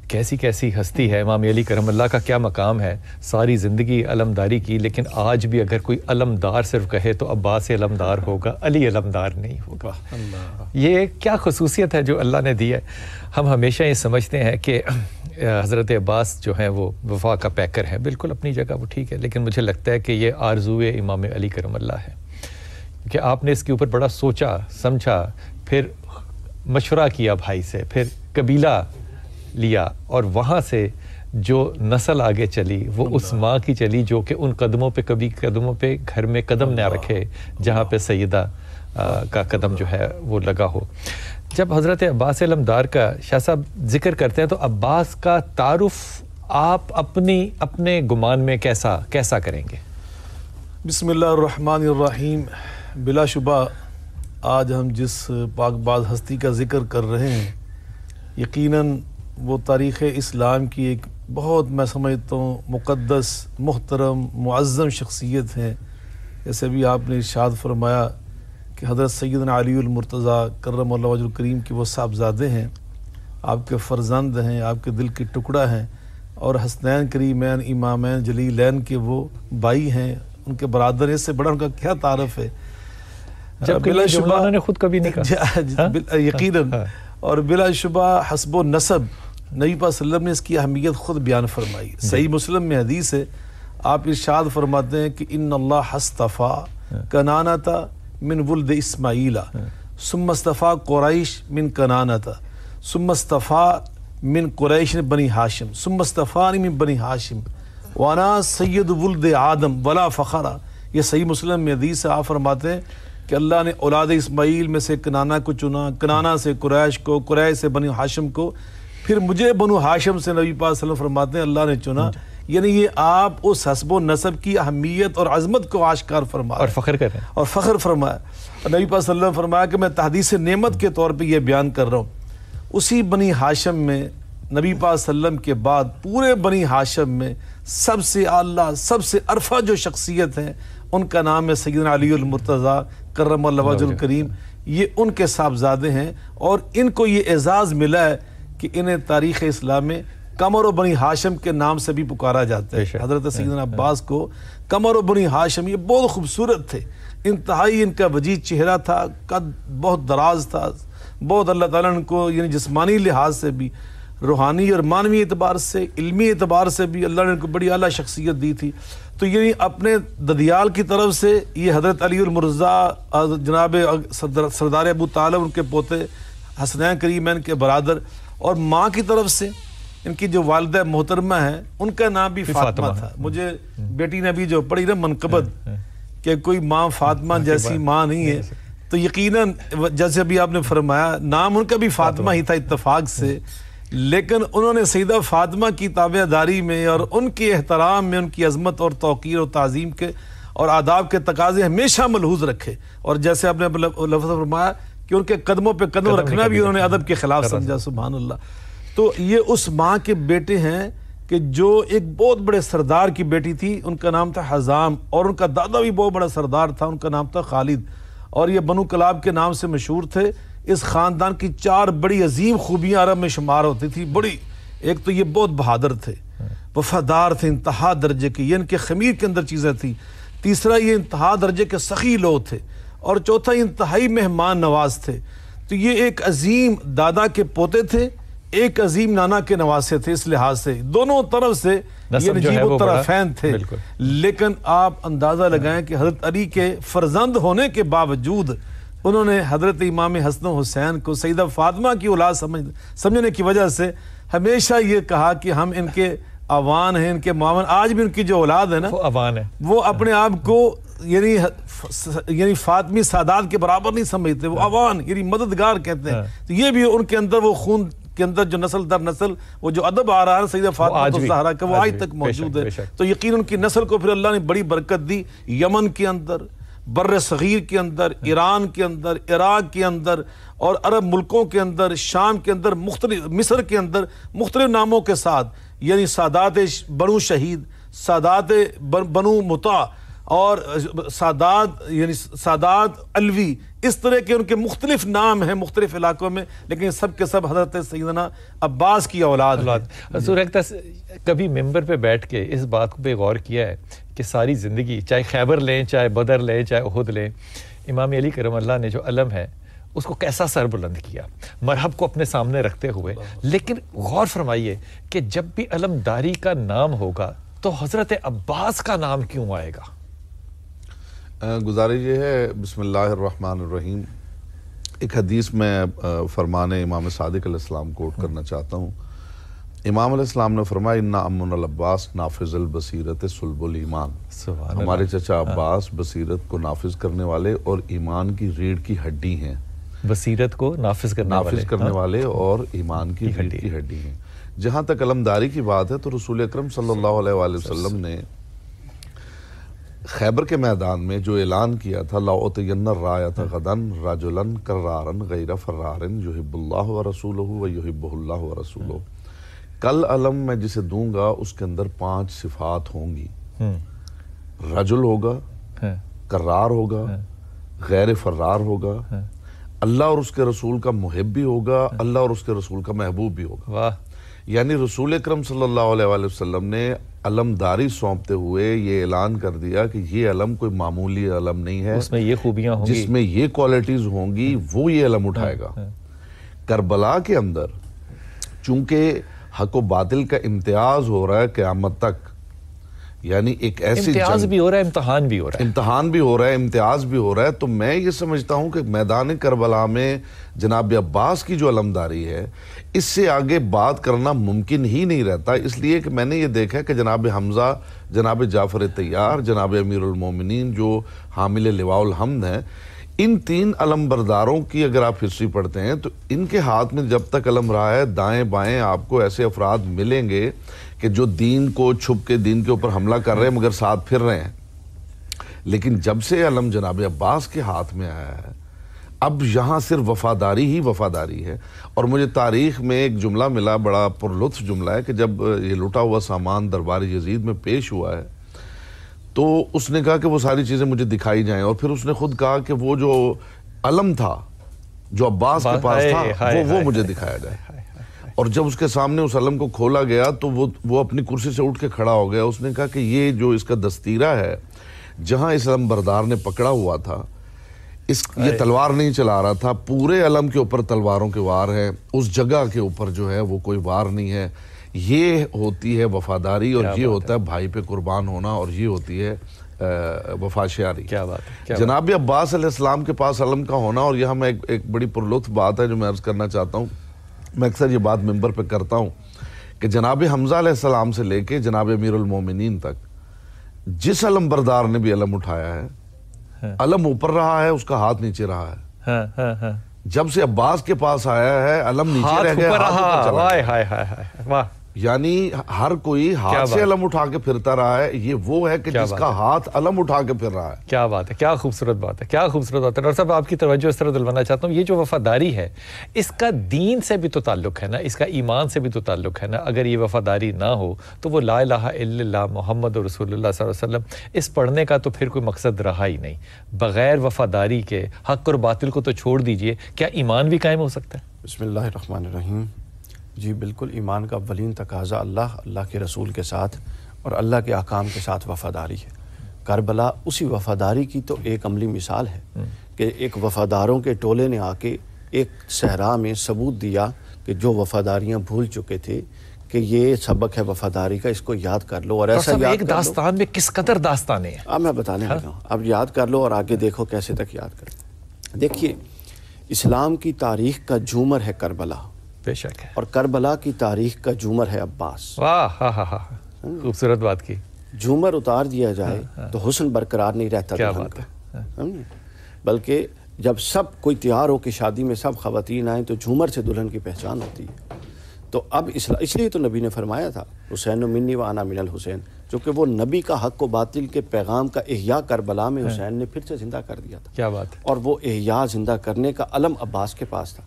کیسی کیسی ہستی ہے امام علی کرم اللہ کا کیا مقام ہے، ساری زندگی علمداری کی، لیکن آج بھی اگر کوئی علمدار صرف کہے تو عباس علمدار ہوگا، علی علمدار نہیں ہوگا۔ یہ کیا خصوصیت ہے جو اللہ نے دی ہے۔ ہم ہمیشہ یہ سمجھتے ہیں کہ حضرت عباس جو ہیں وہ وفا کا پیکر ہیں، بالکل اپنی جگہ وہ ٹھیک ہے، لیکن مجھے لگتا ہے کہ یہ آرزوئے امام علی کرم اللہ ہے کہ آپ نے اس کے اوپر بڑا سوچا سمجھا، پھر مشورہ کیا بھائی سے، پھر قبیلہ لیا، اور وہاں سے جو نسل آگے چلی وہ اس ماں کی چلی جو کہ ان قدموں پہ کبھی قدموں پہ گھر میں قدم نہ رکھے جہاں پہ سیدہ کا قدم جو ہے وہ لگا ہو۔ جب حضرت عباس علمدار کا شاہ صاحب ذکر کرتے ہیں تو عباس کا تعارف آپ اپنے گمان میں کیسا کریں گے؟ بسم اللہ الرحمن الرحیم۔ بلا شبہ آج ہم جس پاک باز ہستی کا ذکر کر رہے ہیں یقیناً وہ تاریخ اسلام کی ایک بہت میں سمجھتا ہوں مقدس محترم معظم شخصیت ہے۔ جیسے بھی آپ نے ارشاد فرمایا کہ حضرت سیدنا علی المرتضیٰ کرم اللہ وجہ الکریم کے وہ صاحبزادے ہیں، آپ کے فرزند ہیں، آپ کے دل کے ٹکڑا ہیں، اور حسنین کریمین امامین جلیلین کے وہ بھائی ہیں، ان کے برادر، اس سے بڑا ان کا کیا تعارف ہے۔ جبکہ یہ جملہ انہوں نے خود کبھی نہیں کہا یقیناً، اور بلا شبہ حسب و نسب نبی پاک صلی اللہ علیہ وسلم نے اس کی اہمیت خود بیان فرمائی۔ صحیح مسلم میں حدیث ہے، آپ ارشاد فرماتے ہیں کہ ان اللہ اصطفیٰ کنانۃ من ولد اسماعیل ثم اصطفیٰ قریش من کنانۃ ثم اصطفیٰ من قریش بنی ہاشم ثم اصطفانی من بنی ہاشم وانا سید ولد آدم ولا فخر۔ یہ صحیح مسلم میں حدیث ہے، آپ فرماتے ہیں کہ اللہ نے اولاد اسماعیل میں سے کنانہ کو چنا، کنانہ سے قریش کو، قریش سے بنی ہاشم کو، پھر مجھے بنو ہاشم سے نبی پاک صلی اللہ علیہ وسلم فرماتے ہیں اللہ نے چنا۔ یعنی یہ آپ اس حسب و نسب کی اہمیت اور عظمت کو آشکار فرمایا اور فخر کر رہے ہیں، اور فخر فرمایا۔ اور نبی پاک صلی اللہ علیہ وسلم فرمایا کہ میں تحدیث نعمت کے طور پہ یہ بیان کر رہا ہوں۔ اسی بنی ہاشم میں نبی پاک صلی اللہ علیہ وسلم کے بعد پورے بنی ہاشم میں سب سے اعلیٰ سب سے عرفہ جو شخصیت ہیں ان کا نام ہے سیدنا علی المرتضیٰ کرم اللہ وجہ الکریم۔ یہ ان کے صاحبزادے ہیں، اور ان کو یہ اعزاز ملا ہے کہ انہیں تاریخ اسلام میں قمر و بنی ہاشم کے نام سے بھی پکارا جاتا ہے۔ حضرت سیدنا عباس کو قمر و بنی ہاشم، یہ بہت خوبصورت تھے، انتہائی ان کا وجیز چہرہ تھا، قد بہت دراز تھا، بہت اللہ تعالیٰ نے ان کو یعنی جسمانی لحاظ سے بھی، روحانی اور معنوی اعتبار سے، علمی اعتبار سے بھی اللہ نے ان کو بڑی اعلیٰ شخصیت دی تھی۔ تو یعنی اپنے ددیال کی طرف سے یہ حضرت علی المرتضیٰ جناب سردار ابو طالب ان کے پوتے، حسنین کریمین کے برادر، اور ماں کی طرف سے ان کی جو والدہ محترمہ ہیں ان کا نام بھی فاطمہ تھا۔ مجھے بیٹی نے بھی جو پڑھی نا منقبت کہ کوئی ماں فاطمہ جیسی ماں نہیں ہے، تو یقیناً جیسے ابھی آپ نے فرمایا نام ان کا بھی فاطمہ ہی تھا اتفاق سے، لیکن انہوں نے سیدہ فاطمہ کی تابعداری میں اور ان کے احترام میں ان کی عظمت اور توقیر اور تعظیم کے اور آداب کے تقاضے ہمیشہ ملحوظ رکھے، اور جیسے آپ نے لفظ فرمایا کہ ان کے قدموں پہ قدم رکھنا بھی انہوں نے ادب کے خلاف سمجھا، سبحان اللہ۔ تو یہ اس ماں کے بیٹے ہیں کہ جو ایک بہت بڑے سردار کی بیٹی تھی، ان کا نام تھا حزام، اور ان کا دادا بھی بہت بڑا سردار تھا، ان کا نام تھا خالد، اور یہ بنو کلاب کے نام سے مشہور تھے۔ اس خاندان کی 4 بڑی عظیم خوبیاں عرب میں شمار ہوتی تھی بڑی۔ ایک تو یہ بہت بہادر تھے، وفادار تھے انتہا درجے کے، یہ ان کے خمیر کے اندر چیزیں تھیں۔ تیسرا یہ انتہا درجے کے سخی لوگ تھے، اور چوتھا انتہائی مہمان نواز تھے۔ تو یہ ایک عظیم دادا کے پوتے تھے، ایک عظیم نانا کے نواسے تھے، اس لحاظ سے دونوں طرف سے یہ نجیب الطرفین تھے۔ لیکن آپ اندازہ لگائیں کہ حضرت علی کے فرزند ہونے کے باوجود انہوں نے حضرت امام حسن و حسین کو سیدہ فاطمہ کی اولاد سمجھنے کی وجہ سے ہمیشہ یہ کہا کہ ہم ان کے اوان ہیں، ان کے معاون۔ آج بھی ان کی جو اولاد ہے نا وہ اوان ہے، وہ اپنے آپ کو یعنی فاطمی سادات کے برابر نہیں سمجھتے، وہ اوان یعنی مددگار کہتے ہیں۔ تو یہ بھی ان کے اندر وہ خون کے اندر جو نسل در نسل وہ جو ادب آ رہا ہے سیدہ فاطمہ الزہرا کا، وہ آج تک موجود ہے۔ تو یقین ان کی نسل کو پھر اللہ نے بڑی برکت دی، یمن کے اندر، بر صغیر کے اندر، ایران کے اندر، عراق کے اندر، اور عرب ملکوں کے اندر، شام کے اندر، مختلف مصر کے اندر مختلف ناموں کے ساتھ، یعنی سادات بنو شہید، سادات بنو مطاع، اور سادات یعنی سادات علوی، اس طرح کے ان کے مختلف نام ہیں مختلف علاقوں میں، لیکن سب کے سب حضرت سیدنا عباس کی اولاد ہیں۔ حضور کبھی ممبر پہ بیٹھ کے اس بات پہ غور کیا ہے کہ ساری زندگی چاہے خیبر لیں، چاہے بدر لیں، چاہے احد لیں، امام علی کرم اللہ نے جو علم ہے اس کو کیسا سر بلند کیا مرحب کو اپنے سامنے رکھتے ہوئے، لیکن غور فرمائیے کہ جب بھی علمداری کا نام ہوگا تو حضرت عباس کا نام کیوں آئے گا؟ گزارش یہ ہے، بسم اللہ الرحمن الرحیم، ایک حدیث میں فرمان امام صادق علیہ السلام کوٹ کرنا چاہتا ہوں۔ امام علیہ السلام نے فرمایا اِنَّ امن العباس نافذ البصیرت صلب الایمان، ہمارے چچا عباس بصیرت کو نافذ کرنے والے اور ایمان کی ریڑھ کی ہڈی ہیں۔ بصیرت کو نافذ کرنے والے اور ایمان کی ریڑھ کی ہڈی ہیں۔ جہاں تک علمداری کی بات ہے تو رسول اکرم صلی اللہ علیہ وآلہ وسلم نے خیبر کے میدان میں جو اعلان کیا تھا لَأُعْطِيَنَّ الرَّایَةَ غَدًا رَجُلًا كَرَّارًا غَیْرَ فَرَّارٍ يُحِبُّ اللَّهُ وَرَسُولُهُ وَيُحِبُّهُ اللَّهُ وَرَسُولُهُ، کل علم میں جسے دوں گا اس کے اندر 5 صفات ہوں گی، رجل ہوگا، کرار ہوگا، غیر فرار ہوگا، اللہ اور اس کے رسول کا محب بھی ہوگا، اللہ اور اس کے رسول کا محبوب بھی ہوگا۔ یعنی رسول اکرم صلی اللہ علیہ وآلہ وسلم نے علمداری سونپتے ہوئے یہ اعلان کر دیا کہ یہ علم کوئی معمولی علم نہیں ہے، اس میں یہ خوبیاں ہوں گی، جس میں یہ کوالٹیز ہوں گی، وہ یہ علم اٹھائے گا۔ کربلا کے اندر چونکہ حق و باطل کا امتیاز ہو رہا ہے قیامت تک، یعنی ایک ایسی امتیاز بھی ہو رہا ہے، امتحان بھی ہو رہا ہے، امتحان بھی ہو رہا ہے، امتیاز بھی ہو رہا ہے، تو میں یہ سمجھتا ہوں کہ میدان کربلا میں جناب عباس کی جو علمداری ہے اس سے آگے بات کرنا ممکن ہی نہیں رہتا، اس لیے کہ میں نے یہ دیکھا کہ جناب حمزہ، جناب جعفر طیار، جناب امیر المومنین جو حامل لواء الحمد ہیں، ان 3 علم برداروں کی اگر آپ ہسٹری پڑھتے ہیں تو ان کے ہاتھ میں جب تک علم رہا ہے دائیں بائیں آپ کو ایسے افراد ملیں گے کہ جو دین کو چھپ کے دین کے اوپر حملہ کر رہے ہیں مگر ساتھ پھر رہے ہیں، لیکن جب سے علم جناب عباس کے ہاتھ میں آیا ہے اب یہاں صرف وفاداری ہی وفاداری ہے۔ اور مجھے تاریخ میں ایک جملہ ملا، بڑا پرلطف جملہ ہے، کہ جب یہ لوٹا ہوا سامان دربار یزید میں پیش ہوا ہے تو اس نے کہا کہ وہ ساری چیزیں مجھے دکھائی جائیں، اور پھر اس نے خود کہا کہ وہ جو علم تھا جو عباس کے پاس تھا وہ مجھے دکھایا جائے۔ اور جب اس کے سامنے اس علم کو کھولا گیا تو وہ اپنی کرسی سے اٹھ کے کھڑا ہو گیا، اس نے کہا کہ یہ جو اس کا دستیرہ ہے جہاں اس علم بردار نے پکڑا ہوا تھا، یہ تلوار نہیں چلا رہا تھا، پورے علم کے اوپر تلواروں کے وار ہیں، اس جگہ کے اوپر جو ہے وہ کوئی وار نہیں ہے۔ یہ ہوتی ہے وفاداری، اور یہ ہوتا ہے بھائی پہ قربان ہونا، اور یہ ہوتی ہے وفاشیاری۔ کیا بات ہے جناب عباس علیہ السلام کے پاس علم کا ہونا، اور یہاں میں ایک بڑی پرلطف بات ہے جو میں عرض کرنا چاہتا ہوں، میں اکثر یہ بات ممبر پہ کرتا ہوں کہ جناب حمزہ علیہ السلام سے لے کے جناب امیر المومنین تک جس علم بردار نے بھی علم اٹھایا ہے، علم اوپر رہا ہے، اس کا ہاتھ نیچے رہا ہے۔ جب سے عباس کے پاس آیا ہے علم نیچے رہ گیا، ہاتھ اوپر چلا، یعنی ہر کوئی ہاتھ سے علم اٹھا کے پھرتا رہا ہے، یہ وہ ہے کہ جس کا ہاتھ علم اٹھا کے پھر رہا ہے۔ کیا بات ہے، کیا خوبصورت بات ہے، کیا خوبصورت بات ہے۔ ڈاکٹر صاحب آپ کی توجہ اس طرح دلوانا چاہتا ہوں، یہ جو وفاداری ہے اس کا دین سے بھی تو تعلق ہے نا، اس کا ایمان سے بھی تو تعلق ہے نا۔ اگر یہ وفاداری نہ ہو تو وہ لا الہ الا اللہ محمد رسول اللہ صلی اللہ علیہ وسلم اس پڑھنے کا تو پھر کوئی مقصد رہا ہی نہیں۔ بغیر وفاداری کے حق اور باطل کو تو چھوڑ دیجئے، کیا ایمان بھی قائم ہو سکتا ہے؟ بسم اللہ الرحمن الرحیم۔ جی بالکل، ایمان کا اولین تقاضا اللہ کے رسول کے ساتھ اور اللہ کے احکام کے ساتھ وفاداری ہے۔ کربلا اسی وفاداری کی تو ایک عملی مثال ہے کہ ایک وفاداروں کے ٹولے نے آ کے ایک صحرا میں ثبوت دیا کہ جو وفاداریاں بھول چکے تھے کہ یہ سبق ہے وفاداری کا، اس کو یاد کر لو، اور ایسا یاد کر لو۔ ایک داستان میں کس قدر داستانیں ہیں، اب میں بتانے لگا ہوں، اب یاد کر لو اور آگے دیکھو کیسے تک یاد کریں۔ دیکھیے، اسلام کی تاریخ کا جھومر ہے کربلا، بے شک ہے، اور کربلا کی تاریخ کا جھومر ہے عباس۔ واہ، خوبصورت بات کی۔ جھومر اتار دیا جائے تو حسن برقرار نہیں رہتا کیا دلہن بات کا، بلکہ جب سب کوئی تیار ہو کہ شادی میں سب خواتین آئیں تو جھومر سے دلہن کی پہچان ہوتی ہے۔ تو اب اس لیے تو نبی نے فرمایا تھا حسین منی و انا من الحسین، چونکہ وہ نبی کا حق و باطل کے پیغام کا احیاء کربلا میں حسین نے پھر سے زندہ کر دیا تھا۔ کیا بات ہے، اور وہ احیاء زندہ کرنے کا علم عباس کے پاس تھا۔